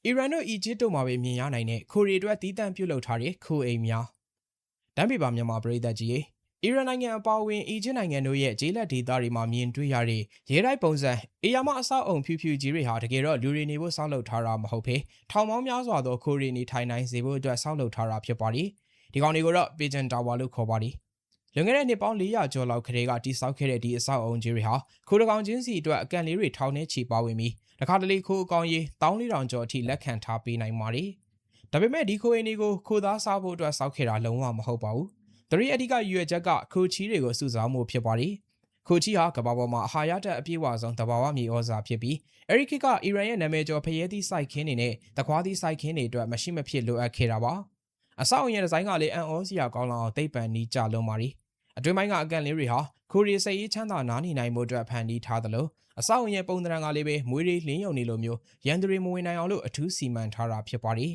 အီရန်တို့အီဂျစ်တို့မှာပဲမြင်ရနိုင်တဲ့ခိုရီအတွက်တီးတန့်ပြုတ်လောက်ထားတဲ့ခိုအိမ်များတမ်းပြပါမြန်မာပြည်သက်ကြီးအီရန်နိုင်ငံအပါအဝင်အီဂျစ်နိုင်ငံတို့ရဲ့ဂျေးလက်ဒေသတွေမှာမြင်တွေ့ရတဲ့ရဲတိုက်ပုံစံအေယာမအဆောက်အုံဖြူဖြူကြီးတွေဟာတကယ်တော့လူတွေနေဖို့စောက်လုပ်ထားတာမဟုတ်ဘဲထောင်ပေါင်းများစွာသောခိုရီနေထိုင်နိုင်စေဖို့အတွက်စောက်လုပ်ထားတာဖြစ်ပါတယ်ဒီကောင်တွေကိုတော့ပေဂျန်တာဝါလို့ခေါ်ပါတယ်လွန်ခဲ့တဲ့နှစ်ပေါင်း400ကျော်လောက်ကတည်းကတိစောက်ခဲ့တဲ့ဒီအဆောက်အုံကြီးတွေဟာခိုးတကောင်ချင်းစီအတွက်အကန့်လေးတွေထောင်ထဲချီပါဝင်ပြီးတခါတလေခိုးအကောင်ရေး14000ကျော်အထိလက်ခံထားပေးနိုင်ပါတယ်ဒါပေမဲ့ဒီခိုးအိမ်တွေကိုခိုးသားစားဖို့အတွက်စောက်ခဲ့တာလုံးဝမဟုတ်ပါဘူးသူတို့အဓိကရွေချက်ကခိုချီတွေကိုစုဆောင်းမှုဖြစ်ပါတယ်ခိုချီဟာကမ္ဘာပေါ်မှာအာဟာရဓာတ်အပြည့်အဝဆုံးသဘာဝမြေဩဇာဖြစ်ပြီးအဲဒီခေတ်ကအီရန်ရဲ့နာမည်ကျော်ဖရဲသီးစိုက်ခင်းတွေနဲ့တခွားသီးစိုက်ခင်းတွေအတွက်မရှိမဖြစ်လိုအပ်ခဲ့တာပါအဆောက်အုံရဲ့ဒီဇိုင်းကလည်းအံ့ဩစရာကောင်းလောက်အောင်သိပ္ပံနီးကြလုံးပါတယ်အတွင်းပိုင်းကအကန့်လေးတွေဟာခိုရီစိတ်ရေးချမ်းသာနားနေနိုင်မှုအတွက်ဖန်တီးထားသလိုအဆောက်အုံရဲ့ပုံသဏ္ဍာန်ကလည်းပဲမွေးလေးလင်းယုံနေလိုမျိုးရန်သူတွေမဝင်နိုင်အောင်လို့အထူးစီမံထားတာဖြစ်ပါတယ်